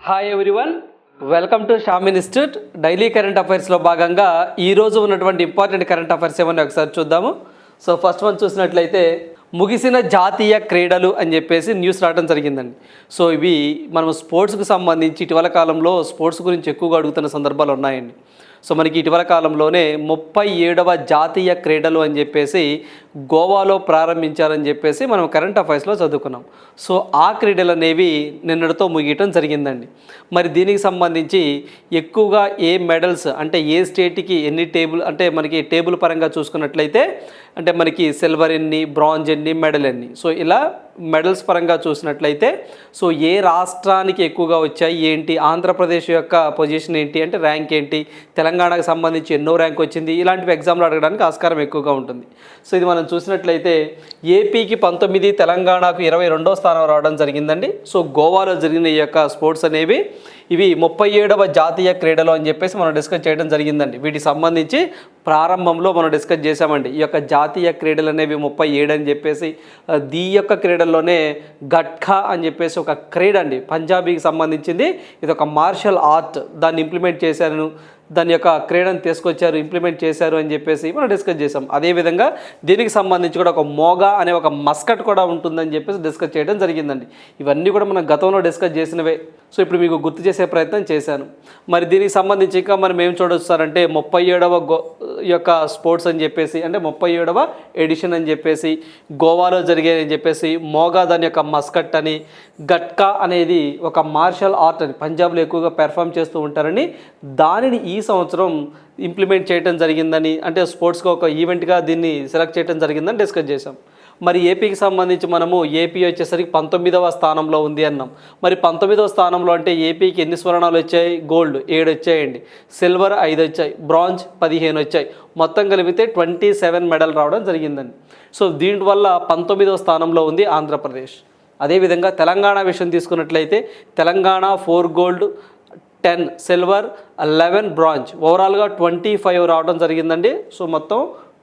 Hi everyone, welcome to Sham institute. Daily current అఫైర్స్లో భాగంగా ఈరోజు ఉన్నటువంటి ఇంపార్టెంట్ కరెంట్ అఫైర్స్ ఏమన్నా ఒకసారి చూద్దాము. సో ఫస్ట్ వన్ చూసినట్లయితే ముగిసిన జాతీయ క్రీడలు అని చెప్పేసి న్యూస్ రావడం జరిగిందండి. సో ఇవి మనం స్పోర్ట్స్కి సంబంధించి ఇటీవల కాలంలో స్పోర్ట్స్ గురించి ఎక్కువగా అడుగుతున్న సందర్భాలు ఉన్నాయండి. సో మనకి ఇటీవల కాలంలోనే 37వ జాతీయ క్రీడలు అని చెప్పేసి గోవాలో ప్రారంభించారని చెప్పేసి మనం కరెంట్ అఫైర్స్లో చదువుకున్నాం. సో ఆ క్రీడలు అనేవి నిన్నటితో ముగియటం జరిగిందండి. మరి దీనికి సంబంధించి ఎక్కువగా ఏ మెడల్స్ అంటే ఏ స్టేట్కి ఎన్ని టేబుల్ అంటే మనకి టేబుల్ పరంగా చూసుకున్నట్లయితే అంటే మనకి సిల్వర్ ఎన్ని, బ్రాంజ్ ఎన్ని, మెడల్ ఎన్ని. సో ఇలా మెడల్స్ పరంగా చూసినట్లయితే సో ఏ రాష్ట్రానికి ఎక్కువగా వచ్చాయి ఏంటి, ఆంధ్రప్రదేశ్ యొక్క పొజిషన్ ఏంటి అంటే ర్యాంక్ ఏంటి, తెలంగాణకు సంబంధించి ఎన్నో ర్యాంక్ వచ్చింది, ఇలాంటివి ఎగ్జామ్లు అడగడానికి ఆస్కారం ఎక్కువగా ఉంటుంది. సో ఇది మనం చూసినట్లయితే ఏపీకి 19, తెలంగాణకు 22వ స్థానం రావడం జరిగిందండి. సో గోవాలో జరిగిన ఈ యొక్క స్పోర్ట్స్ అనేవి ఇవి 37వ జాతీయ క్రీడలు అని చెప్పేసి మనం డిస్కస్ చేయడం జరిగిందండి. వీటికి సంబంధించి ప్రారంభంలో మనం డిస్కస్ చేసామండి. ఈ యొక్క జాతీయ క్రీడలు అనేవి 37 అని చెప్పేసి ఈ యొక్క క్రీడల్లోనే గట్కా అని చెప్పేసి ఒక క్రీడ అండి, పంజాబీకి సంబంధించింది. ఇది ఒక మార్షల్ ఆర్ట్, దాన్ని ఇంప్లిమెంట్ చేశాను, దాని యొక్క క్రీడను తీసుకొచ్చారు, ఇంప్లిమెంట్ చేశారు అని చెప్పేసి మనం డిస్కస్ చేసాం. అదేవిధంగా దీనికి సంబంధించి కూడా ఒక మోగా అనే ఒక మస్కట్ కూడా ఉంటుందని చెప్పేసి డిస్కస్ చేయడం జరిగిందండి. ఇవన్నీ కూడా మనం గతంలో డిస్కస్ చేసినవే. సో ఇప్పుడు మీకు గుర్తు చేసే ప్రయత్నం చేశాను. మరి దీనికి సంబంధించి ఇంకా మనం ఏం చూడొచ్చారంటే 37వ యొక్క స్పోర్ట్స్ అని చెప్పేసి అంటే 37వ ఎడిషన్ అని చెప్పేసి గోవాలో జరిగాయని చెప్పేసి, మోగా దాని యొక్క మస్కట్ అని, గట్కా అనేది ఒక మార్షల్ ఆర్ట్ అని పంజాబ్లో ఎక్కువగా పెర్ఫామ్ చేస్తూ ఉంటారని, దానిని ఈ సంవత్సరం ఇంప్లిమెంట్ చేయడం జరిగిందని అంటే స్పోర్ట్స్గా ఒక ఈవెంట్గా దీన్ని సెలెక్ట్ చేయడం జరిగిందని డిస్కస్ చేసాం. మరి ఏపీకి సంబంధించి మనము ఏపీ వచ్చేసరికి 19వ స్థానంలో ఉంది అన్నాం. మరి 19వ స్థానంలో అంటే ఏపీకి ఎన్ని స్వర్ణాలు వచ్చాయి? గోల్డ్ 7 వచ్చాయండి, సిల్వర్ 5 వచ్చాయి, బ్రాంజ్ 15 వచ్చాయి. మొత్తం కలిపితే 27 మెడల్ రావడం జరిగిందండి. సో దీనివల్ల 19వ స్థానంలో ఉంది ఆంధ్రప్రదేశ్. అదేవిధంగా తెలంగాణ విషయం తీసుకున్నట్లయితే తెలంగాణ 4 గోల్డ్, 10 సిల్వర్, 11 బ్రాంజ్, ఓవరాల్గా 25 రావడం జరిగిందండి. సో మొత్తం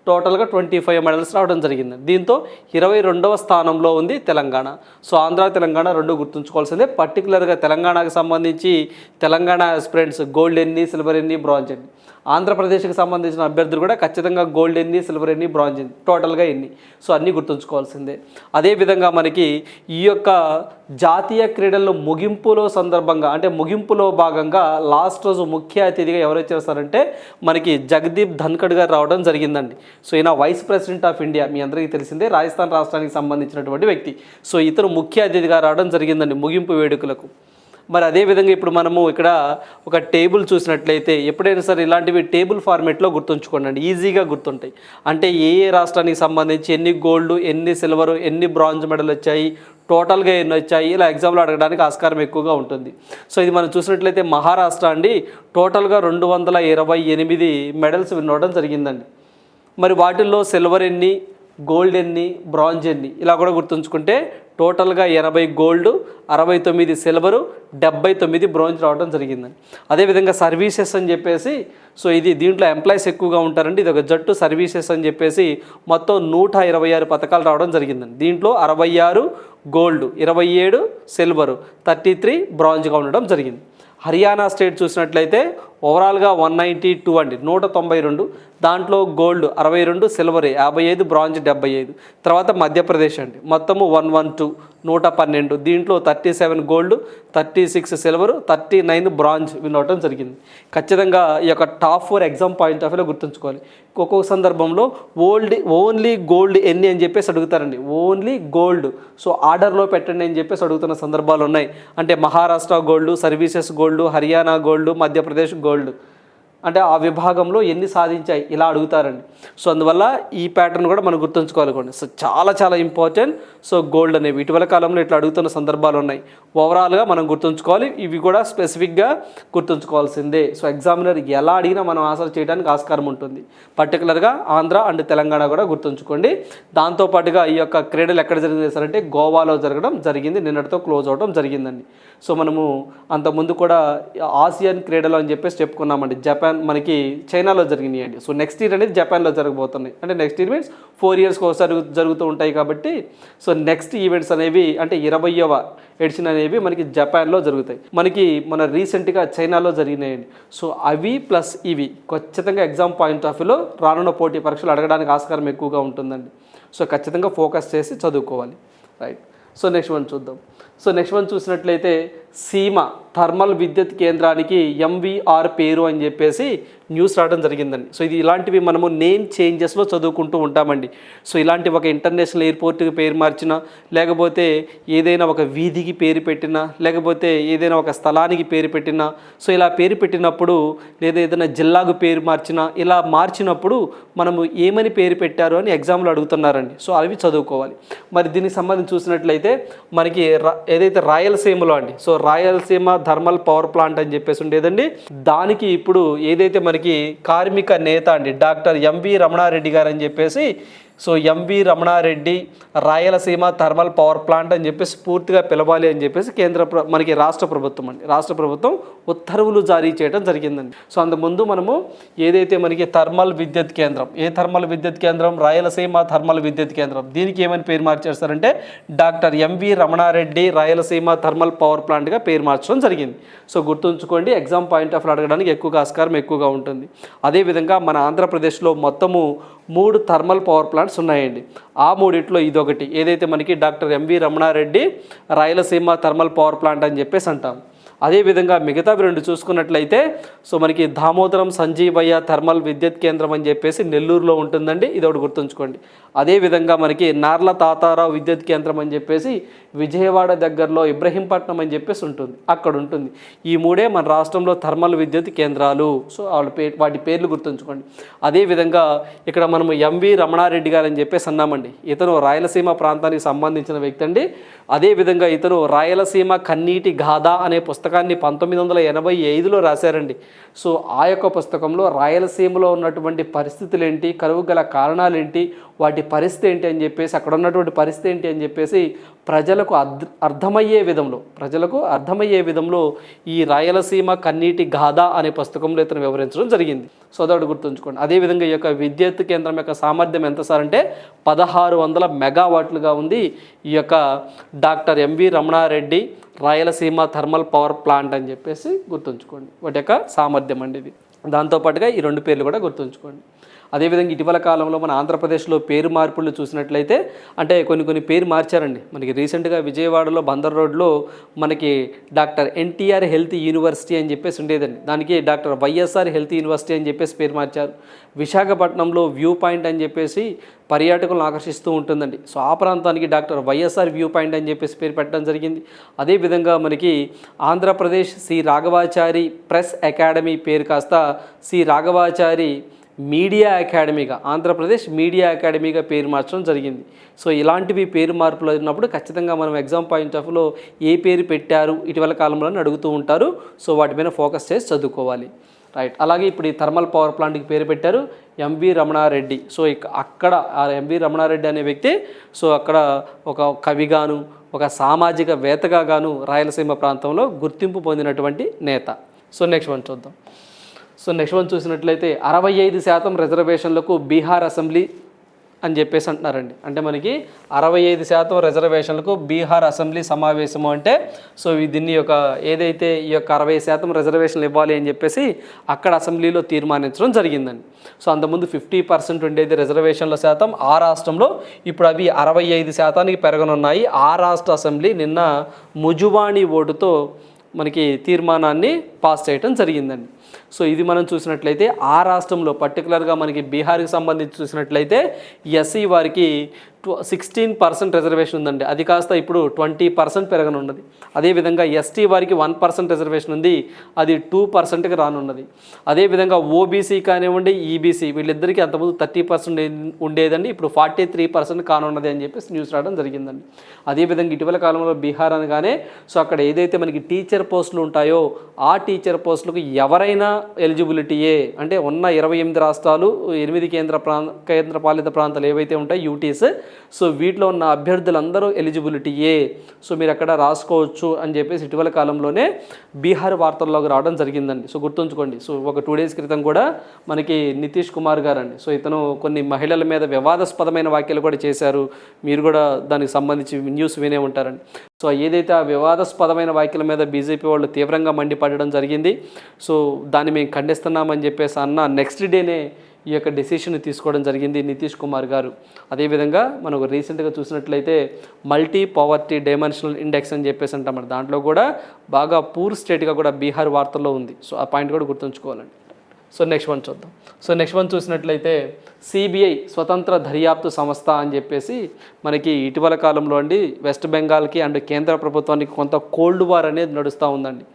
టోటల్గా 25 మెడల్స్ రావడం జరిగింది. దీంతో 22వ స్థానంలో ఉంది తెలంగాణ. సో ఆంధ్ర తెలంగాణ రెండు గుర్తుంచుకోవాల్సిందే. పర్టికులర్గా తెలంగాణకు సంబంధించి తెలంగాణ ఆస్పిరెంట్స్ గోల్డ్ ఎన్ని, సిల్వర్ ఎన్ని, బ్రాంజ్ ఎన్ని, ఆంధ్రప్రదేశ్కి సంబంధించిన అభ్యర్థులు కూడా ఖచ్చితంగా గోల్డ్ ఎన్ని, సిల్వర్ ఎన్ని, బ్రాంజ్ ఎన్ని, టోటల్గా ఎన్ని. సో అన్నీ గుర్తుంచుకోవాల్సిందే. అదేవిధంగా మనకి ఈ యొక్క జాతీయ క్రీడల్లో ముగింపులో సందర్భంగా అంటే ముగింపులో భాగంగా లాస్ట్ రోజు ముఖ్య అతిథిగా ఎవరు వచ్చేస్తారంటే మనకి జగదీప్ ధన్కడ్ గారు రావడం జరిగిందండి. సో ఈయన వైస్ ప్రెసిడెంట్ ఆఫ్ ఇండియా, మీ అందరికీ తెలిసిందే, రాజస్థాన్ రాష్ట్రానికి సంబంధించినటువంటి వ్యక్తి. సో ఇతను ముఖ్య అతిథిగా రావడం జరిగిందండి ముగింపు వేడుకలకు. మరి అదేవిధంగా ఇప్పుడు మనము ఇక్కడ ఒక టేబుల్ చూసినట్లయితే ఎప్పుడైనా సరే ఇలాంటివి టేబుల్ ఫార్మేట్లో గుర్తుంచుకోండి, ఈజీగా గుర్తుంటాయి. అంటే ఏ ఏ రాష్ట్రానికి సంబంధించి ఎన్ని గోల్డ్, ఎన్ని సిల్వరు, ఎన్ని బ్రాంజ్ మెడల్ వచ్చాయి, టోటల్గా ఎన్ని వచ్చాయి, ఇలా ఎగ్జామ్లో అడగడానికి ఆస్కారం ఎక్కువగా ఉంటుంది. సో ఇది మనం చూసినట్లయితే మహారాష్ట్ర అండి టోటల్గా 228 మెడల్స్ విన్ అవ్వడం జరిగిందండి. మరి వాటిల్లో సిల్వర్ ఎన్ని, గోల్డ్ ఎన్ని, బ్రాంజ్ ఎన్ని, ఇలా కూడా గుర్తుంచుకుంటే టోటల్గా 80 గోల్డ్, 69 సిల్వరు, 79 బ్రాంజ్ రావడం జరిగిందండి. అదేవిధంగా సర్వీసెస్ అని చెప్పేసి సో ఇది దీంట్లో ఎంప్లాయీస్ ఎక్కువగా ఉంటారండి. ఇది ఒక జట్టు సర్వీసెస్ అని చెప్పేసి మొత్తం 126 పథకాలు రావడం జరిగిందండి. దీంట్లో 66 గోల్డ్, 27 సిల్వరు, 33 బ్రాంజ్గా ఉండడం జరిగింది. హర్యానా స్టేట్ చూసినట్లయితే ఓవరాల్గా 192 అండి, 192. దాంట్లో గోల్డ్ 62, సిల్వర్ 55, బ్రాంజ్ 75. తర్వాత మధ్యప్రదేశ్ అండి మొత్తము 112, 112. దీంట్లో 37 గోల్డ్, 36 సిల్వర్, 39 బ్రాంజ్ విన్ అవడం జరిగింది. ఖచ్చితంగా ఈ యొక్క టాప్ 4 ఎగ్జామ్ పాయింట్ ఆఫ్ వ్యూలో గుర్తుంచుకోవాలి. ఒక్కొక్క సందర్భంలో ఓన్లీ గోల్డ్ ఎన్ని అని చెప్పేసి అడుగుతారండి, ఓన్లీ గోల్డ్. సో ఆర్డర్లో పెట్టండి అని చెప్పేసి అడుగుతున్న సందర్భాలు ఉన్నాయి. అంటే Maharashtra gold, services gold, Haryana gold, Madhya Pradesh gold, అంటే ఆ విభాగంలో ఎన్ని సాధించాయి ఇలా అడుగుతారండి. సో అందువల్ల ఈ ప్యాటర్న్ కూడా మనం గుర్తుంచుకోవాలి. సో చాలా ఇంపార్టెంట్. సో గోల్డ్ అనేవి ఇటీవల కాలంలో ఇట్లా అడుగుతున్న సందర్భాలు ఉన్నాయి. ఓవరాల్గా మనం గుర్తుంచుకోవాలి, ఇవి కూడా స్పెసిఫిక్గా గుర్తుంచుకోవాల్సిందే. సో ఎగ్జామినర్ ఎలా అడిగినా మనం ఆన్సర్ చేయడానికి ఆస్కారం ఉంటుంది. పర్టికులర్గా ఆంధ్ర అండ్ తెలంగాణ కూడా గుర్తుంచుకోండి. దాంతోపాటుగా ఈ యొక్క క్రీడలు ఎక్కడ జరిగిందంటే గోవాలో జరగడం జరిగింది, నిన్నటితో క్లోజ్ అవడం జరిగిందండి. సో మనము అంతకుముందు కూడా ఆసియన్ క్రీడలు అని చెప్పేసి చెప్పుకున్నామండి. జపాన్ మనకి చైనాలో జరిగినాయండి. సో నెక్స్ట్ ఇయర్ అనేది జపాన్లో జరగబోతున్నాయి. అంటే నెక్స్ట్ ఇయర్ మీన్స్ 4 yearsకి ఒకసారి జరుగుతూ ఉంటాయి కాబట్టి సో నెక్స్ట్ ఈవెంట్స్ అనేవి అంటే 20వ ఎడిషన్ అనేవి మనకి జపాన్లో జరుగుతాయి. మనకి మన రీసెంట్గా చైనాలో జరిగినాయండి. సో అవి ప్లస్ ఇవి ఖచ్చితంగా ఎగ్జామ్ పాయింట్ ఆఫ్ వ్యూలో రానున్న పోటీ పరీక్షలు అడగడానికి ఆస్కారం ఎక్కువగా ఉంటుందండి. సో ఖచ్చితంగా ఫోకస్ చేసి చదువుకోవాలి. రైట్. సో నెక్స్ట్ వన్ చూద్దాం. సో నెక్స్ట్ వన్ చూసినట్లయితే సీమ థర్మల్ విద్యుత్ కేంద్రానికి ఎంవీఆర్ పేరు అని చెప్పేసి న్యూస్ రావడం జరిగిందండి. సో ఇది ఇలాంటివి మనము నేమ్ చేంజెస్లో చదువుకుంటూ ఉంటామండి. సో ఇలాంటి ఒక ఇంటర్నేషనల్ ఎయిర్పోర్ట్కి పేరు మార్చినా, లేకపోతే ఏదైనా ఒక వీధికి పేరు పెట్టినా, లేకపోతే ఏదైనా ఒక స్థలానికి పేరు పెట్టినా, సో ఇలా పేరు పెట్టినప్పుడు లేదా ఏదైనా జిల్లాకు పేరు మార్చినా, ఇలా మార్చినప్పుడు మనము ఏమని పేరు పెట్టారు అని ఎగ్జామ్లో అడుగుతున్నారండి. సో అవి చదువుకోవాలి. మరి దీనికి సంబంధించి చూసినట్లయితే మనకి ఏదైతే రాయలసీమలో అండి, so Rayalaseema thermal power plant అని చెప్పేసి ఉండేదండి. దానికి ఇప్పుడు ఏదైతే మనకి కార్మిక నేత అండి డాక్టర్ ఎంవి రమణారెడ్డి గారు అని చెప్పేసి, so MV Ramana Reddy Rayalaseema thermal power plant అని చెప్పేసి పూర్తిగా పిలవాలి అని చెప్పేసి మనకి రాష్ట్ర ప్రభుత్వం ఉత్తర్వులు జారీ చేయడం జరిగిందండి. సో అంతకుముందు మనము ఏదైతే మనకి థర్మల్ విద్యుత్ కేంద్రం రాయలసీమ థర్మల్ విద్యుత్ కేంద్రం, దీనికి ఏమని పేరు మార్చేస్తారంటే doctor MV Ramana Reddy Rayalaseema thermal power ప్లాంట్గా పేరు మార్చడం జరిగింది. సో గుర్తుంచుకోండి, ఎగ్జామ్ పాయింట్ ఆఫ్ అడగడానికి ఆస్కారం ఎక్కువగా ఉంటుంది. అదేవిధంగా మన ఆంధ్రప్రదేశ్లో మొత్తము 3 థర్మల్ పవర్ ప్లాంట్స్ ఉన్నాయండి. ఆ 3 ఇదొకటి ఏదైతే మనకి doctor MV Ramana Reddy Rayalaseema thermal power plant అని చెప్పేసి అంటాం. అదేవిధంగా మిగతావి 2 చూసుకున్నట్లయితే సో మనకి దామోదరం సంజీవయ్య థర్మల్ విద్యుత్ కేంద్రం అని చెప్పేసి నెల్లూరులో ఉంటుందండి. ఇది ఒకటి గుర్తుంచుకోండి. అదేవిధంగా మనకి నార్ల తాతారావు విద్యుత్ కేంద్రం అని చెప్పేసి విజయవాడ దగ్గరలో ఇబ్రహీంపట్నం అని చెప్పేసి ఉంటుంది, అక్కడ ఉంటుంది. ఈ 3 మన రాష్ట్రంలో థర్మల్ విద్యుత్ కేంద్రాలు. సో వాటి పేర్లు గుర్తుంచుకోండి. అదేవిధంగా ఇక్కడ మనము ఎంవి రమణారెడ్డి గారు అని చెప్పేసి అన్నామండి. ఇతను రాయలసీమ ప్రాంతానికి సంబంధించిన వ్యక్తి అండి. అదేవిధంగా ఇతను రాయలసీమ కన్నీటి గాథ అనే పుస్తకాన్ని 1985లో రాశారండి. సో ఆ యొక్క పుస్తకంలో రాయలసీమలో ఉన్నటువంటి పరిస్థితులు ఏంటి, కరువు గల కారణాలు ఏంటి, వాటి పరిస్థితి ఏంటి అని చెప్పేసి, అక్కడ ఉన్నటువంటి పరిస్థితి ఏంటి అని చెప్పేసి ప్రజలకు అర్థమయ్యే విధంలో ఈ రాయలసీమ కన్నీటి గాథ అనే పుస్తకంలో ఇతను వివరించడం జరిగింది. సో అదొకటి గుర్తుంచుకోండి. అదేవిధంగా ఈ యొక్క విద్యుత్ కేంద్రం యొక్క సామర్థ్యం ఎంత సార్ అంటే 1600 మెగావాట్లుగా ఉంది ఈ యొక్క doctor MV Ramana Reddy Rayalaseema thermal power plant అని చెప్పేసి గుర్తుంచుకోండి. వాటి యొక్క సామర్థ్యం అండి ఇది. దాంతోపాటుగా ఈ 2 పేర్లు కూడా గుర్తుంచుకోండి. అదేవిధంగా ఇటీవల కాలంలో మన ఆంధ్రప్రదేశ్లో పేరు మార్పులు చూసినట్లయితే అంటే కొన్ని పేరు మార్చారండి. మనకి రీసెంట్గా విజయవాడలో బందర్ రోడ్లో మనకి డాక్టర్ ఎన్టీఆర్ హెల్త్ యూనివర్సిటీ అని చెప్పేసి ఉండేదండి. దానికి డాక్టర్ వైఎస్ఆర్ హెల్త్ యూనివర్సిటీ అని చెప్పేసి పేరు మార్చారు. విశాఖపట్నంలో వ్యూ పాయింట్ అని చెప్పేసి పర్యాటకులను ఆకర్షిస్తూ ఉంటుందండి. సో ఆ ప్రాంతానికి డాక్టర్ వైఎస్ఆర్ వ్యూ పాయింట్ అని చెప్పేసి పేరు పెట్టడం జరిగింది. అదేవిధంగా మనకి ఆంధ్రప్రదేశ్ శ్రీ రాఘవాచారి ప్రెస్ అకాడమీ పేరు కాస్త శ్రీ రాఘవాచారి మీడియా అకాడమీగా, ఆంధ్రప్రదేశ్ మీడియా అకాడమీగా పేరు మార్చడం జరిగింది. సో ఇలాంటివి పేరు మార్పులు అయినప్పుడు ఖచ్చితంగా మనం ఎగ్జామ్ పాయింట్ ఆఫ్ వ్యూలో ఏ పేరు పెట్టారు ఇటీవల కాలంలో అడుగుతూ ఉంటారు. సో వాటి మీద ఫోకస్ చేసి చదువుకోవాలి. రైట్. అలాగే ఇప్పుడు ఈ థర్మల్ పవర్ ప్లాంట్కి పేరు పెట్టారు ఎంవి రమణారెడ్డి. సో అక్కడ ఆ ఎంవి రమణారెడ్డి అనే వ్యక్తి సో అక్కడ ఒక కవిగాను ఒక సామాజిక వేత్తగాను రాయలసీమ ప్రాంతంలో గుర్తింపు పొందినటువంటి నేత. సో నెక్స్ట్ వన్ చూద్దాం. సో నెక్స్ట్ వన్ చూసినట్లయితే 65% రిజర్వేషన్లకు బీహార్ అసెంబ్లీ అని చెప్పేసి అంటున్నారండి. అంటే మనకి 65% రిజర్వేషన్లకు బీహార్ అసెంబ్లీ సమావేశము అంటే సో దీన్ని ఏదైతే ఈ యొక్క 60% రిజర్వేషన్లు ఇవ్వాలి అని చెప్పేసి అక్కడ అసెంబ్లీలో తీర్మానించడం జరిగిందండి. సో అంతకుముందు 50% ఉండేది రిజర్వేషన్ల శాతం ఆ రాష్ట్రంలో, ఇప్పుడు అవి 65%కి పెరగనున్నాయి. ఆ రాష్ట్ర అసెంబ్లీ నిన్న ముజువాణి ఓటుతో మనకి తీర్మానాన్ని పాస్ చేయడం జరిగిందండి. సో ఇది మనం చూసినట్లయితే ఆ రాష్ట్రంలో పర్టికులర్గా మనకి బీహార్కి సంబంధించి చూసినట్లయితే ఎస్సీ వారికి 16% రిజర్వేషన్ ఉందండి. అది కాస్త ఇప్పుడు 20% పెరగనున్నది. అదేవిధంగా ఎస్టీ వారికి 1% రిజర్వేషన్ ఉంది, అది 2%కి రానున్నది. అదేవిధంగా ఓబీసీ కానివ్వండి ఈబీసీ వీళ్ళిద్దరికీ అంతకుముందు 30% ఉండేదండి, ఇప్పుడు 43% కానున్నది అని చెప్పేసి న్యూస్ రావడం జరిగిందండి. అదేవిధంగా ఇటీవల కాలంలో బీహార్ అనగానే సో అక్కడ ఏదైతే మనకి టీచర్ పోస్టులు ఉంటాయో ఆ టీచర్ పోస్టులకు ఎవరైనా ఎలిజిబిలిటీయే, అంటే ఉన్న 28 రాష్ట్రాలు 8 కేంద్ర పాలిత ప్రాంతాలు ఏవైతే ఉంటాయో యూటీస్ సో వీటిలో ఉన్న అభ్యర్థులందరూ ఎలిజిబిలిటీయే, సో మీరు అక్కడ రాసుకోవచ్చు అని చెప్పేసి ఇటీవల కాలంలోనే బీహార్ వార్తల్లోకి రావడం జరిగిందండి. సో గుర్తుంచుకోండి. సో ఒక 2 days క్రితం కూడా మనకి నితీష్ కుమార్ గారు అండి, సో ఇతను కొన్ని మహిళల మీద వివాదాస్పదమైన వ్యాఖ్యలు కూడా చేశారు. మీరు కూడా దానికి సంబంధించి న్యూస్ వినే ఉంటారండి. సో ఏదైతే ఆ వివాదాస్పదమైన వ్యాఖ్యల మీద బీజేపీ వాళ్ళు తీవ్రంగా మండిపడడం జరిగింది. సో దాన్ని మేము ఖండిస్తున్నామని చెప్పేసి అన్న నెక్స్ట్ డేనే ఈ యొక్క డెసిషన్ తీసుకోవడం జరిగింది నితీష్ కుమార్ గారు. అదేవిధంగా మనకు రీసెంట్గా చూసినట్లయితే మల్టీ పవర్టీ డైమెన్షనల్ ఇండెక్స్ అని చెప్పేసి అంటాం, దాంట్లో కూడా బాగా పూర్ స్టేట్గా కూడా బీహార్ వార్తల్లో ఉంది. సో ఆ పాయింట్ కూడా గుర్తుంచుకోవాలండి. సో నెక్స్ట్ వన్ చూద్దాం. సో నెక్స్ట్ వన్ చూసినట్లయితే సిబిఐ స్వతంత్ర దర్యాప్తు సంస్థ అని చెప్పేసి మనకి ఇటీవల కాలంలో అండి వెస్ట్ బెంగాల్కి అండ్ కేంద్ర ప్రభుత్వానికి కొంత కోల్డ్ వార్ అనేది నడుస్తూ ఉందండి.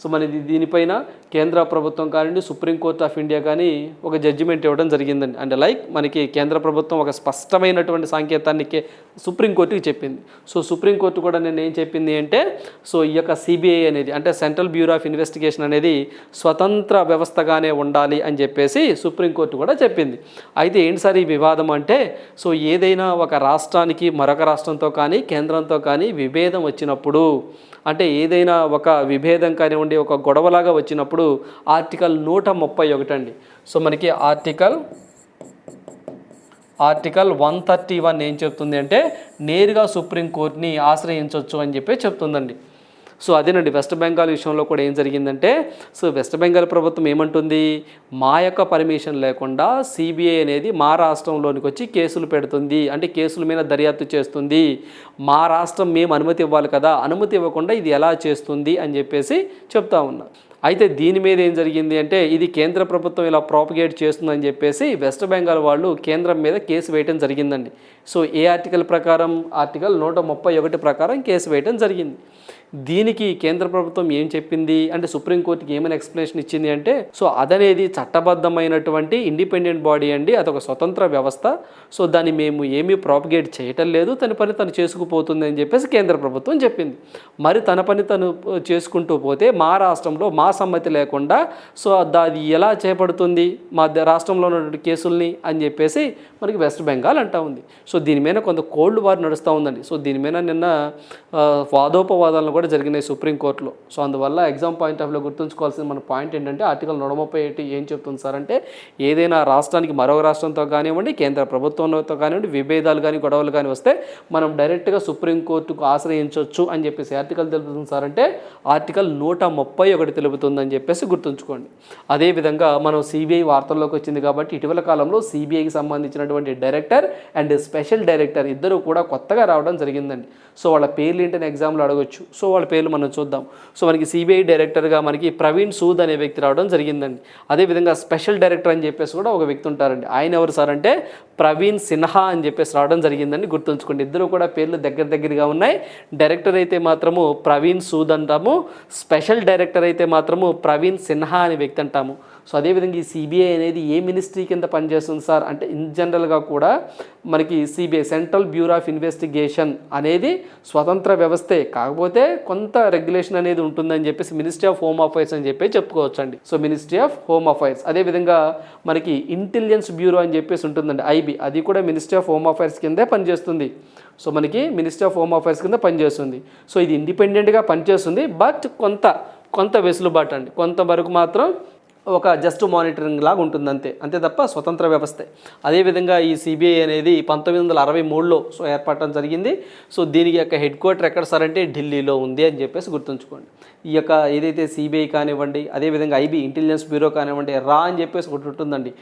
సో మనది దీనిపైన కేంద్ర ప్రభుత్వం కానివ్వండి, సుప్రీంకోర్టు ఆఫ్ ఇండియా కానీ ఒక జడ్జిమెంట్ ఇవ్వడం జరిగిందండి. అంటే లైక్ మనకి కేంద్ర ప్రభుత్వం ఒక స్పష్టమైనటువంటి సంకేతాన్ని సుప్రీంకోర్టుకి చెప్పింది. సో సుప్రీంకోర్టు కూడా నేను ఏం చెప్పింది అంటే, సో ఈ యొక్క సిబిఐ అనేది అంటే సెంట్రల్ బ్యూరో ఆఫ్ ఇన్వెస్టిగేషన్ అనేది స్వతంత్ర వ్యవస్థగానే ఉండాలి అని చెప్పేసి సుప్రీంకోర్టు కూడా చెప్పింది. అయితే ఏంటి సార్ ఈ వివాదం అంటే, సో ఏదైనా ఒక రాష్ట్రానికి మరొక రాష్ట్రంతో కానీ కేంద్రంతో కానీ విభేదం వచ్చినప్పుడు, అంటే ఏదైనా ఒక విభేదం కానివ్వండి ఒక గొడవలాగా వచ్చినప్పుడు ఆర్టికల్ 131 అండి. సో మనకి ఆర్టికల్ 131 ఏం చెప్తుంది అంటే నేరుగా సుప్రీంకోర్టుని ఆశ్రయించవచ్చు అని చెప్పి చెప్తుందండి. సో అదేనండి వెస్ట్ బెంగాల్ విషయంలో కూడా ఏం జరిగిందంటే, సో వెస్ట్ బెంగాల్ ప్రభుత్వం ఏమంటుంది, మా యొక్క పర్మిషన్ లేకుండా సిబిఐ అనేది మా రాష్ట్రంలోనికి వచ్చి కేసులు పెడుతుంది, అంటే కేసుల మీద దర్యాప్తు చేస్తుంది, మా రాష్ట్రం మేము అనుమతి ఇవ్వాలి కదా, అనుమతి ఇవ్వకుండా ఇది ఎలా చేస్తుంది అని చెప్పేసి చెప్తా ఉన్నారు. అయితే దీని మీద ఏం జరిగింది అంటే, ఇది కేంద్ర ప్రభుత్వం ఇలా ప్రాపగేట్ చేస్తుందని చెప్పేసి వెస్ట్ బెంగాల్ వాళ్ళు కేంద్రం మీద కేసు వేయడం జరిగిందండి. సో ఏ ఆర్టికల్ ప్రకారం, ఆర్టికల్ 131 ప్రకారం కేసు వేయడం జరిగింది. దీనికి కేంద్ర ప్రభుత్వం ఏం చెప్పింది అంటే, సుప్రీంకోర్టుకి ఏమైనా ఎక్స్ప్లెనేషన్ ఇచ్చింది అంటే, సో అదనేది చట్టబద్ధమైనటువంటి ఇండిపెండెంట్ బాడీ అండి, అదొక స్వతంత్ర వ్యవస్థ, సో దాన్ని మేము ఏమీ ప్రాపగేట్ చేయటం లేదు, తన పని తను చేసుకుపోతుంది అని చెప్పేసి కేంద్ర ప్రభుత్వం చెప్పింది. మరి తన పని తను చేసుకుంటూ పోతే మా రాష్ట్రంలో మా సమ్మతి లేకుండా సో అది ఎలా చేపడుతుంది మా రాష్ట్రంలో ఉన్నటువంటి కేసుల్ని అని చెప్పేసి మనకి వెస్ట్ బెంగాల్ అంటా ఉంది. సో దీని మీద కొంత కోల్డ్ వార్ నడుస్తూ ఉందండి. సో దీని మీద నిన్న వాదోపవాదాలను కూడా జరిగినాయి సుప్రీంకోర్టులో. సో అందువల్ల ఎగ్జామ్ పాయింట్ ఆఫ్ వ్యూలో గుర్తుంచుకోవాల్సిన మన పాయింట్ ఏంటంటే, ఆర్టికల్ 131 ఏం చెప్తుంది సార్ అంటే, ఏదైనా రాష్ట్రానికి మరొక రాష్ట్రంతో కానివ్వండి కేంద్ర ప్రభుత్వంతో కానివ్వండి విభేదాలు కానీ గొడవలు కానీ వస్తే మనం డైరెక్ట్గా సుప్రీంకోర్టుకు ఆశ్రయించవచ్చు అని చెప్పేసి ఆర్టికల్ తెలుపుతుంది సార్ అంటే, ఆర్టికల్ 131 తెలుపుతుందని చెప్పేసి గుర్తుంచుకోండి. అదేవిధంగా మనం సిబిఐ వార్తల్లోకి వచ్చింది కాబట్టి ఇటీవల కాలంలో సిబిఐకి సంబంధించినటువంటి డైరెక్టర్ అండ్ స్పెషల్ డైరెక్టర్ ఇద్దరు కూడా కొత్తగా రావడం జరిగిందండి. సో వాళ్ళ పేర్లు ఏంటని ఎగ్జామ్లో అడగొచ్చు. సో వాళ్ళ పేర్లు మనం చూద్దాం. సో మనకి సిబిఐ డైరెక్టర్గా మనకి ప్రవీణ్ సూద్ అనే వ్యక్తి రావడం జరిగిందండి. అదేవిధంగా స్పెషల్ డైరెక్టర్ అని చెప్పేసి కూడా ఒక వ్యక్తి ఉంటారండి. ఆయన ఎవరు సార్ అంటే ప్రవీణ్ సిన్హా అని చెప్పేసి రావడం జరిగిందండి. గుర్తుంచుకోండి, ఇద్దరు కూడా పేర్లు దగ్గరగా ఉన్నాయి. డైరెక్టర్ అయితే మాత్రము ప్రవీణ్ సూద్ అంటాము, స్పెషల్ డైరెక్టర్ అయితే మాత్రము ప్రవీణ్ సిన్హా అనే వ్యక్తి అంటాము. సో అదేవిధంగా ఈ సిబిఐ అనేది ఏ మినిస్ట్రీ కింద పనిచేస్తుంది సార్ అంటే, ఇన్ జనరల్గా కూడా మనకి CBI central bureau of investigation అనేది స్వతంత్ర వ్యవస్థే, కాకపోతే కొంత రెగ్యులేషన్ అనేది ఉంటుందని చెప్పేసి మినిస్ట్రీ ఆఫ్ హోమ్ అఫైర్స్ అని చెప్పి చెప్పుకోవచ్చు అండి. So ministry of home affairs. అదేవిధంగా మనకి ఇంటెలిజెన్స్ బ్యూరో అని చెప్పేసి ఉంటుందండి, ఐబీ, అది కూడా మినిస్ట్రీ ఆఫ్ హోమ్ అఫైర్స్ కిందే పనిచేస్తుంది. సో మనకి మినిస్ట్రీ ఆఫ్ హోమ్ అఫైర్స్ కింద పనిచేస్తుంది. సో ఇది ఇండిపెండెంట్గా పనిచేస్తుంది, బట్ కొంత వెసులుబాటు అండి, కొంతవరకు మాత్రం ఒక జస్ట్ మానిటరింగ్ లాగా ఉంటుంది అంతే తప్ప స్వతంత్ర వ్యవస్థే. అదేవిధంగా ఈ సిబిఐ అనేది 1963లో సో ఏర్పడటం జరిగింది. సో దీనికి యొక్క హెడ్ క్వార్టర్ ఎక్కడ సార్ అంటే ఢిల్లీలో ఉంది అని చెప్పేసి గుర్తుంచుకోండి. ఈ యొక్క ఏదైతే సిబిఐ కానివ్వండి, అదేవిధంగా ఐబీ ఇంటెలిజెన్స్ బ్యూరో కానివ్వండి, రా అని చెప్పేసి ఒకటి ఉంటుందండి,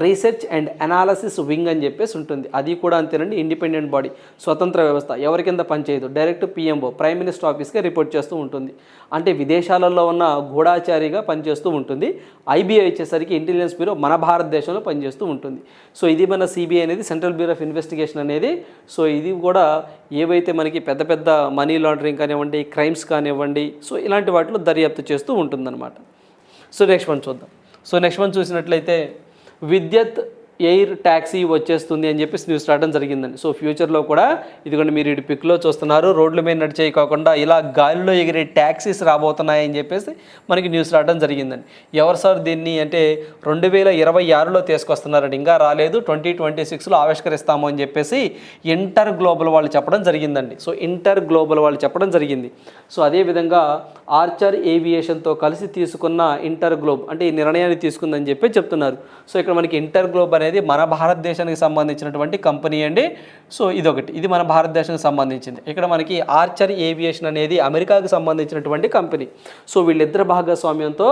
రీసెర్చ్ అండ్ అనాలసిస్ వింగ్ అని చెప్పేసి ఉంటుంది. అది కూడా అంతేనండి, ఇండిపెండెంట్ బాడీ, స్వతంత్ర వ్యవస్థ, ఎవరి కింద పనిచేయదు, డైరెక్ట్ పిఎంఓ ప్రైమ్ మినిస్టర్ ఆఫీస్కే రిపోర్ట్ చేస్తూ ఉంటుంది. అంటే విదేశాలలో ఉన్న గూఢాచారిగా పనిచేస్తూ ఉంటుంది. ఐబీఐ వచ్చేసరికి ఇంటెలిజెన్స్ బ్యూరో మన భారతదేశంలో పనిచేస్తూ ఉంటుంది. సో ఇది మన సిబిఐ అనేది సెంట్రల్ బ్యూరో ఆఫ్ ఇన్వెస్టిగేషన్ అనేది. సో ఇది కూడా ఏవైతే మనకి పెద్ద మనీ లాండరింగ్ కానివ్వండి, క్రైమ్స్ కానివ్వండి, సో ఇలాంటి వాటిలో దర్యాప్తు చేస్తూ ఉంటుందన్నమాట. సో నెక్స్ట్ వన్ చూద్దాం. సో నెక్స్ట్ వన్ చూసినట్లయితే విద్యుత్ ఎయిర్ ట్యాక్సీ వచ్చేస్తుంది అని చెప్పేసి న్యూస్ రావడం జరిగిందండి. సో ఫ్యూచర్లో కూడా ఇదిగోండి మీరు ఇటు పిక్లో చూస్తున్నారు, రోడ్ల మీద నడిచేవి కాకుండా ఇలా గాలిలో ఎగిరే ట్యాక్సీస్ రాబోతున్నాయని చెప్పేసి మనకి న్యూస్ రావడం జరిగిందండి. ఎవరు సార్ దీన్ని అంటే 2026లో తీసుకొస్తున్నారండి, ఇంకా రాలేదు, 2026లో ఆవిష్కరిస్తాము అని చెప్పేసి ఇంటర్ గ్లోబల్ వాళ్ళు చెప్పడం జరిగిందండి. సో ఇంటర్ గ్లోబల్ వాళ్ళు చెప్పడం జరిగింది. సో అదేవిధంగా ఆర్చర్ ఏవియేషన్తో కలిసి తీసుకున్న ఇంటర్ గ్లోబ్ అంటే ఈ నిర్ణయాన్ని తీసుకుందని చెప్పి చెప్తున్నారు. సో ఇక్కడ మనకి ఇంటర్ గ్లోబ్ అనేది మన భారతదేశానికి సంబంధించినటువంటి కంపెనీ అండి. సో ఇది మన భారతదేశానికి సంబంధించింది. ఇక్కడ మనకి ఆర్చర్ ఏవియేషన్ అనేది అమెరికాకు సంబంధించినటువంటి కంపెనీ. సో వీళ్ళిద్దరు భాగస్వామ్యంతో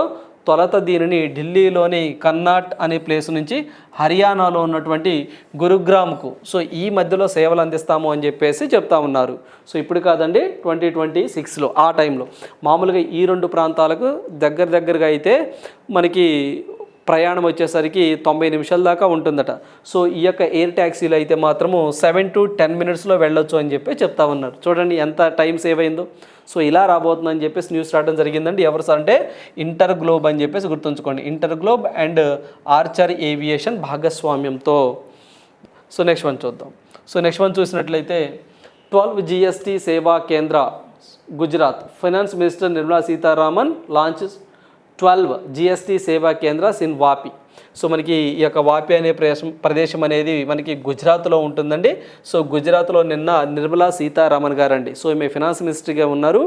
తొలుత దీనిని ఢిల్లీలోని కన్నాట్ అనే ప్లేస్ నుంచి హర్యానాలో ఉన్నటువంటి గురుగ్రామ్కు సో ఈ మధ్యలో సేవలు అందిస్తాము అని చెప్పేసి చెప్తా ఉన్నారు. సో ఇప్పుడు కాదండి, 2026లో ఆ టైంలో మామూలుగా ఈ రెండు ప్రాంతాలకు దగ్గరగా అయితే మనకి ప్రయాణం వచ్చేసరికి 90 నిమిషాల దాకా ఉంటుందట. సో ఈ యొక్క ఎయిర్ ట్యాక్సీలు అయితే మాత్రము 7 to 10 minutesలో వెళ్ళొచ్చు అని చెప్పి చెప్తా ఉన్నారు. చూడండి ఎంత టైం సేవ్ అయిందో. సో ఇలా రాబోతుందని చెప్పేసి న్యూస్ రావడం జరిగిందండి. ఎవరు సార్ అంటే ఇంటర్ గ్లోబ్ అని చెప్పేసి గుర్తుంచుకోండి. Inter globe and Archer aviation భాగస్వామ్యంతో. సో నెక్స్ట్ వన్ చూద్దాం. సో నెక్స్ట్ వన్ చూసినట్లయితే 12 GST సేవా కేంద్ర Gujarat finance minister Nirmala Sitharaman launch 12 GST సేవా కేంద్రాస్ ఇన్ వాపి. సో మనకి ఈ యొక్క వాపి అనే ప్రదేశం అనేది మనకి గుజరాత్లో ఉంటుందండి. సో గుజరాత్లో నిన్న నిర్మలా సీతారామన్ గారండి, సో ఈమె ఫైనాన్స్ మినిస్టర్గా ఉన్నారు.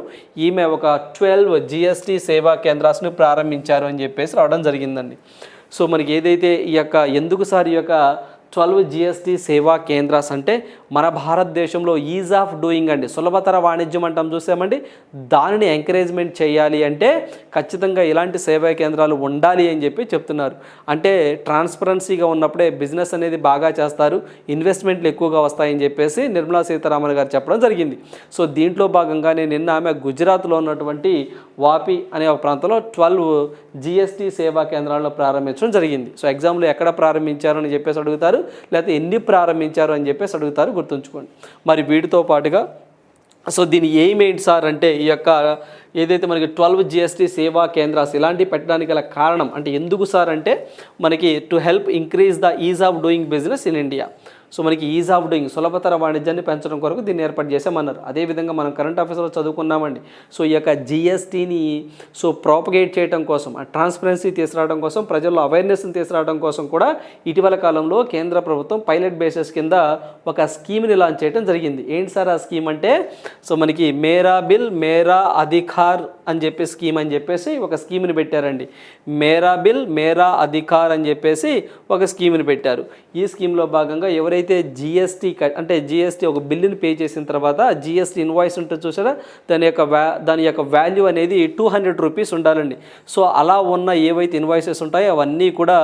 ఈమె ఒక 12 GST సేవా కేంద్రాస్ను ప్రారంభించారు అని చెప్పేసి రావడం జరిగిందండి. సో మనకి ఏదైతే ఈ యొక్క ఎందుకు సార్ ఈ యొక్క 12 GST సేవా కేంద్రాస్ అంటే మన భారతదేశంలో ఈజ్ ఆఫ్ డూయింగ్ అండి, సులభతర వాణిజ్యం అంటాం చూసామండి, దానిని ఎంకరేజ్మెంట్ చేయాలి అంటే ఖచ్చితంగా ఇలాంటి సేవా కేంద్రాలు ఉండాలి అని చెప్పి చెప్తున్నారు. అంటే ట్రాన్స్పరెన్సీగా ఉన్నప్పుడే బిజినెస్ అనేది బాగా చేస్తారు, ఇన్వెస్ట్మెంట్లు ఎక్కువగా వస్తాయని చెప్పేసి నిర్మలా సీతారామన్ గారు చెప్పడం జరిగింది. సో దీంట్లో భాగంగానే నిన్న ఆమె గుజరాత్లో ఉన్నటువంటి వాపి అనే ఒక ప్రాంతంలో 12 GST సేవా కేంద్రాలను ప్రారంభించడం జరిగింది. సో ఎగ్జామ్లో ఎక్కడ ప్రారంభించారు అని చెప్పేసి అడుగుతారు, లేకపోతే ఎన్ని ప్రారంభించారు అని చెప్పేసి అడుగుతారు, గుర్తుంచుకోండి. మరి వీటితో పాటుగా సో దీని ఎయిమ్ ఏంటి సార్ అంటే ఈ యొక్క ఏదైతే మనకి 12 GST సేవా కేంద్రాస్ ఇలాంటివి పెట్టడానికి గల కారణం అంటే ఎందుకు సార్ అంటే మనకి to help increase the is of doing business in India. So మనకి ఈజ్ ఆఫ్ డూయింగ్ సులభతర వాణిజ్యాన్ని పెంచడం కొరకు దీన్ని ఏర్పాటు చేసామన్నారు. అదేవిధంగా మనం కరెంట్ అఫైర్స్లో చదువుకున్నామండి. సో ఈ యొక్క GSTని సో ప్రాపగేట్ చేయడం కోసం, ట్రాన్స్పరెన్సీ తీసుకురావడం కోసం, ప్రజల్లో అవేర్నెస్ని తీసుకురావడం కోసం కూడా ఇటీవల కాలంలో కేంద్ర ప్రభుత్వం పైలట్ బేసిస్ కింద ఒక స్కీమ్ని లాంచ్ చేయడం జరిగింది. ఏంటి సార్ ఆ స్కీమ్ అంటే సో మనకి మేరా బిల్ మేరా అధికార్ అని చెప్పి స్కీమ్ అని చెప్పేసి ఒక స్కీమ్ని పెట్టారండి. మేరా బిల్ మేరా అధికార్ అని చెప్పేసి ఒక స్కీమ్ని పెట్టారు. ఈ స్కీమ్లో భాగంగా ఎవరైతే GST అంటే GST ఒక బిల్లుని పే చేసిన తర్వాత GST ఇన్వాయిస్ ఉంటుంది చూసారా, దాని యొక్క వాల్యూ అనేది 200 రూపీస్ ఉండాలండి. సో అలా ఉన్న ఏవైతే ఇన్వాయిసెస్ ఉంటాయో అవన్నీ కూడా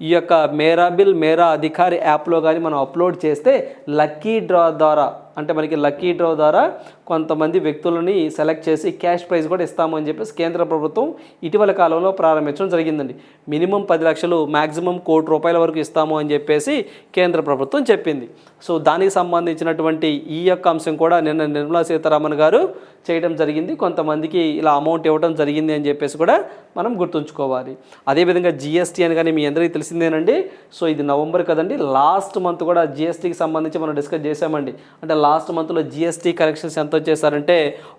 ఈ యొక్క మేరా బిల్ మేరా అధికారి యాప్లో కానీ మనం అప్లోడ్ చేస్తే లక్కీ డ్రా ద్వారా అంటే మనకి లక్కీ డ్రా ద్వారా కొంతమంది వ్యక్తులని సెలెక్ట్ చేసి క్యాష్ ప్రైజ్ కూడా ఇస్తాము అని చెప్పేసి కేంద్ర ప్రభుత్వం ఇటీవల కాలంలో ప్రారంభించడం జరిగిందండి. మినిమం 10 లక్షలు, మ్యాక్సిమం ₹1 కోటి వరకు ఇస్తాము అని చెప్పేసి కేంద్ర ప్రభుత్వం చెప్పింది. సో దానికి సంబంధించినటువంటి ఈ యొక్క అంశం కూడా నిన్న నిర్మలా సీతారామన్ గారు చేయడం జరిగింది. కొంతమందికి ఇలా అమౌంట్ ఇవ్వడం జరిగింది అని చెప్పేసి కూడా మనం గుర్తుంచుకోవాలి. అదేవిధంగా GST అని కానీ మీ అందరికీ తెలిసిందేనండి. సో ఇది నవంబర్ కదండి, లాస్ట్ మంత్ కూడా GSTకి సంబంధించి మనం డిస్కస్ చేసామండి. అంటే లాస్ట్ మంత్లో GST కలెక్షన్స్ ఎంత వచ్చేసారంటే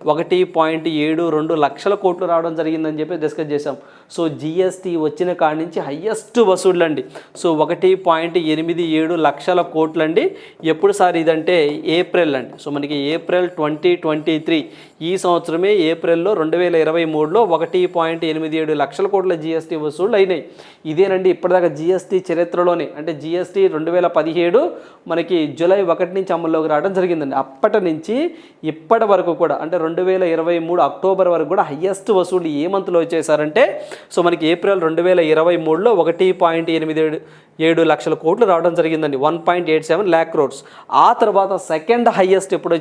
1.72 లక్షల కోట్లు రావడం జరిగిందని చెప్పి డిస్కస్ చేసాం. సో GST వచ్చిన కాడి నుంచి హయ్యెస్ట్ వసూళ్ళు అండి. సో 1.87 లక్షల కోట్లు అండి. ఎప్పుడు సార్ ఇదంటే ఏప్రిల్ అండి. సో మనకి ఏప్రిల్ 2023 ఈ సంవత్సరమే ఏప్రిల్లో 2023లో 1.87 లక్షల కోట్ల GST వసూళ్ళు అయినాయి. ఇదేనండి ఇప్పటిదాకా GST చరిత్రలోనే. అంటే GST 2017 మనకి జూలై 1 నుంచి అమల్లోకి రావడం జరిగిందండి. అప్పటి నుంచి ఇప్పటి వరకు కూడా అంటే 2023 అక్టోబర్ వరకు కూడా హయ్యెస్ట్ వసూళ్ళు ఏ మంత్లో వచ్చేసారంటే సో మనకి ఏప్రిల్ 2023లో 1.87 లక్షల కోట్లు రావడం జరిగిందండి, 1.87 lakh crores. ఆ తర్వాత సెకండ్ హైయెస్ట్ ఎప్పుడు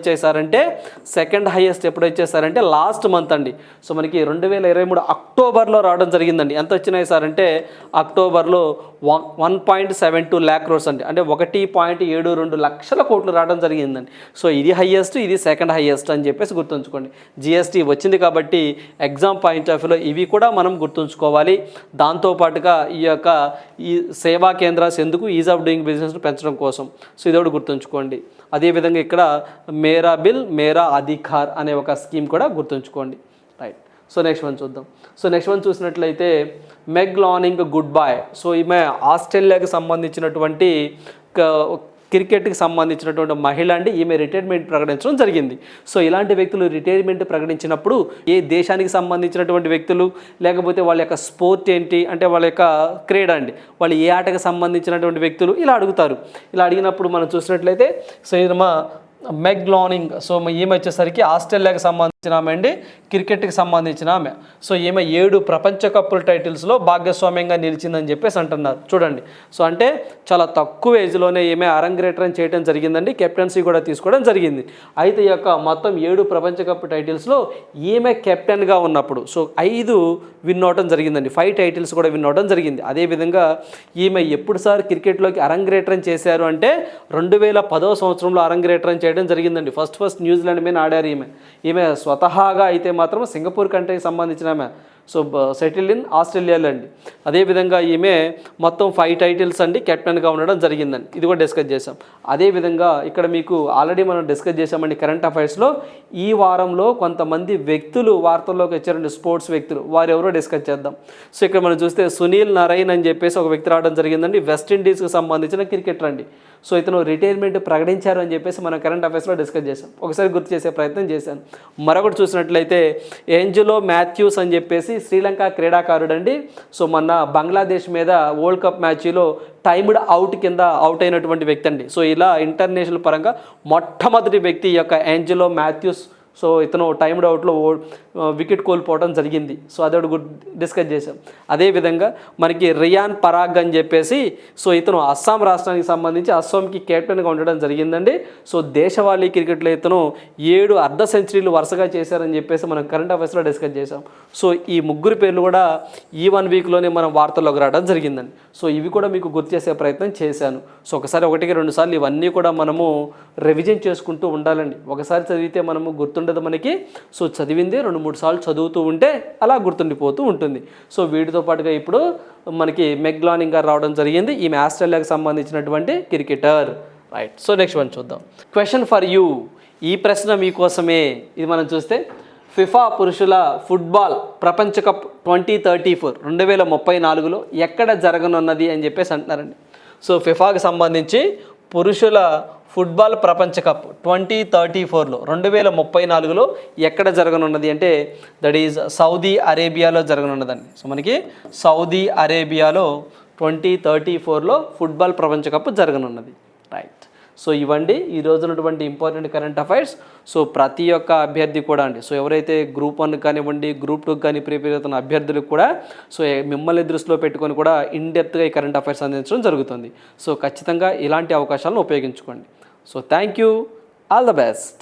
వచ్చేసారంటే లాస్ట్ మంత్ అండి. సో మనకి 2023 అక్టోబర్లో రావడం జరిగిందండి. ఎంత వచ్చినాయి సార్ అంటే అక్టోబర్లో 1.72 lakh crores అంటే 1.72 లక్షల కోట్లు రావడం జరిగిందండి. సో ఇది హయ్యెస్ట్, ఇది సెకండ్ హయ్యెస్ట్ అని చెప్పేసి గుర్తుంచుకోండి. జిఎస్టీ వచ్చింది కాబట్టి ఎగ్జామ్ పాయింట్ ఆఫ్ వ్యూలో ఇవి కూడా మనం గుర్తుంచుకోవాలి. దాంతోపాటుగా ఈ సేవా కేంద్రాస్ ఎందుకు, ఈజ్ ఆఫ్ డూయింగ్ బిజినెస్ను పెంచడం కోసం. సో ఇది ఒకటి గుర్తుంచుకోండి. అదేవిధంగా ఇక్కడ మేరా బిల్ మేరా అధికార్ అనే ఒక స్కీమ్ కూడా గుర్తుంచుకోండి. రైట్. సో నెక్స్ట్ వన్ చూద్దాం. సో నెక్స్ట్ వన్ చూసినట్లయితే మెగ్ లానింగ్ గుడ్ బాయ్. సో ఈమె ఆస్ట్రేలియాకి సంబంధించినటువంటి క్రికెట్కి సంబంధించినటువంటి మహిళ అండి. ఈమె రిటైర్మెంట్ ప్రకటించడం జరిగింది. సో ఇలాంటి వ్యక్తులు రిటైర్మెంట్ ప్రకటించినప్పుడు ఏ దేశానికి సంబంధించినటువంటి వ్యక్తులు, లేకపోతే వాళ్ళ యొక్క స్పోర్ట్ ఏంటి అంటే వాళ్ళ యొక్క క్రీడ అండి, వాళ్ళు ఏ ఆటకు సంబంధించినటువంటి వ్యక్తులు ఇలా అడుగుతారు. ఇలా అడిగినప్పుడు మనం చూసినట్లయితే సో ఈమె మెగ్ లానింగ్. సో ఈమె వచ్చేసరికి ఆస్ట్రేలియాకి సంబంధించిన ఆమె అండి, క్రికెట్కి సంబంధించిన ఆమె. సో ఈమె 7 ప్రపంచ కప్పుల టైటిల్స్లో భాగస్వామ్యంగా నిలిచిందని చెప్పేసి అంటున్నారు. చూడండి, సో అంటే చాలా తక్కువ ఏజ్లోనే ఈమె అరంగేట్రం చేయడం జరిగిందండి. కెప్టెన్సీ కూడా తీసుకోవడం జరిగింది. అయితే ఈ యొక్క మొత్తం 7 ప్రపంచ కప్ టైటిల్స్లో ఈమె కెప్టెన్గా ఉన్నప్పుడు సో 5 విన్ అవడం జరిగిందండి. 5 టైటిల్స్ కూడా విన్ అవడం జరిగింది. అదేవిధంగా ఈమె ఎప్పుడుసారి క్రికెట్లోకి అరంగేట్రం చేశారు అంటే 2010వ సంవత్సరంలో అరంగేట్రం చేయడం జరిగిందండి. ఫస్ట్ న్యూజిలాండ్ మీద ఆడారు ఈమె స్వతహాగా అయితే మాత్రం సింగపూర్ కంట్రీకి సంబంధించిన ఆమె. సో సెటిల్డ్ ఇన్ ఆస్ట్రేలియాలో అండి. అదేవిధంగా ఈమె మొత్తం 5 టైటిల్స్ అండి కెప్టెన్గా ఉండడం జరిగిందండి. ఇది కూడా డిస్కస్ చేసాం. అదేవిధంగా ఇక్కడ మీకు ఆల్రెడీ మనం డిస్కస్ చేసామండి కరెంట్ అఫైర్స్లో. ఈ వారంలో కొంతమంది వ్యక్తులు వార్తల్లోకి వచ్చారండి, స్పోర్ట్స్ వ్యక్తులు. వారు ఎవరో డిస్కస్ చేద్దాం. సో ఇక్కడ మనం చూస్తే సునీల్ నరైన్ అని చెప్పేసి ఒక వ్యక్తి రావడం జరిగిందండి. వెస్టిండీస్కి సంబంధించిన క్రికెటర్ అండి. సో ఇతను రిటైర్మెంట్ ప్రకటించారు అని చెప్పేసి మనం కరెంట్ అఫైర్స్లో డిస్కస్ చేసాం. ఒకసారి గుర్తు చేసే ప్రయత్నం చేశాను. మరొకటి చూసినట్లయితే ఏంజెలో మాథ్యూస్ అని చెప్పేసి శ్రీలంక క్రీడాకారుడు అండి. సో మొన్న బంగ్లాదేశ్ మీద వరల్డ్ కప్ మ్యాచ్లో టైమ్డ్ అవుట్ కింద అవుట్ అయినటువంటి వ్యక్తి అండి. సో ఇలా ఇంటర్నేషనల్ పరంగా మొట్టమొదటి వ్యక్తి ఈ యొక్క ఏంజెలో మాథ్యూస్. సో ఇతను టైమ్డ్ అవుట్లో వికెట్ కోల్పోవడం జరిగింది. సో అదొకటి డిస్కస్ చేసాం. అదేవిధంగా మనకి రియాన్ పరాగ్ అని చెప్పేసి సో ఇతను అస్సాం రాష్ట్రానికి సంబంధించి అస్సాంకి కెప్టెన్గా ఉండడం జరిగిందండి. సో దేశవాళీ క్రికెట్లో ఇతను 7 అర్ధ సెంచరీలు వరుసగా చేశారని చెప్పేసి మనం కరెంట్ అఫైర్స్లో డిస్కస్ చేసాం. సో ఈ ముగ్గురు పేర్లు కూడా ఈ 1 వీక్లోనే మనం వార్తల్లోకి రావడం జరిగిందండి. సో ఇవి కూడా మీకు గుర్తు చేసే ప్రయత్నం చేశాను. సో ఒకసారి 1-2 సార్లు ఇవన్నీ కూడా మనము రివిజన్ చేసుకుంటూ ఉండాలండి. ఒకసారి చదివితే మనము గుర్తుండదు మనకి. సో చదివింది 2-3 సార్లు చదువుతూ ఉంటే అలా గుర్తుండిపోతూ ఉంటుంది. సో వీటితో పాటుగా ఇప్పుడు మనకి మెగ్ లానింగ్ గారు రావడం జరిగింది. ఈమె ఆస్ట్రేలియాకి సంబంధించినటువంటి cricketer. Right. So next one చూద్దాం. Question for you. ఈ ప్రశ్న మీకోసమే. ఇది మనం చూస్తే ఫిఫా పురుషుల ఫుట్బాల్ ప్రపంచ కప్ 2034 ఎక్కడ జరగనున్నది అని చెప్పేసి అంటున్నారండి. సో ఫిఫాకి సంబంధించి పురుషుల ఫుట్బాల్ ప్రపంచ కప్ 2034 ఎక్కడ జరగనున్నది అంటే దట్ ఈజ్ సౌదీ అరేబియాలో జరగనున్నదండి. సో మనకి సౌదీ అరేబియాలో 2034 ఫుట్బాల్ ప్రపంచ కప్ జరగనున్నది. రైట్. సో ఇవ్వండి ఈ రోజునటువంటి ఇంపార్టెంట్ కరెంట్ అఫైర్స్. సో ప్రతి ఒక్క అభ్యర్థి కూడా అండి, సో ఎవరైతే గ్రూప్ 1 కానివ్వండి, గ్రూప్ 2 కానీ ప్రిపేర్ అవుతున్న అభ్యర్థులకు కూడా సో మిమ్మల్ని దృష్టిలో పెట్టుకొని కూడా ఇన్డెప్త్గా ఈ కరెంట్ అఫైర్స్ అందించడం జరుగుతుంది. సో ఖచ్చితంగా ఇలాంటి అవకాశాలను ఉపయోగించుకోండి. So thank you. All the best.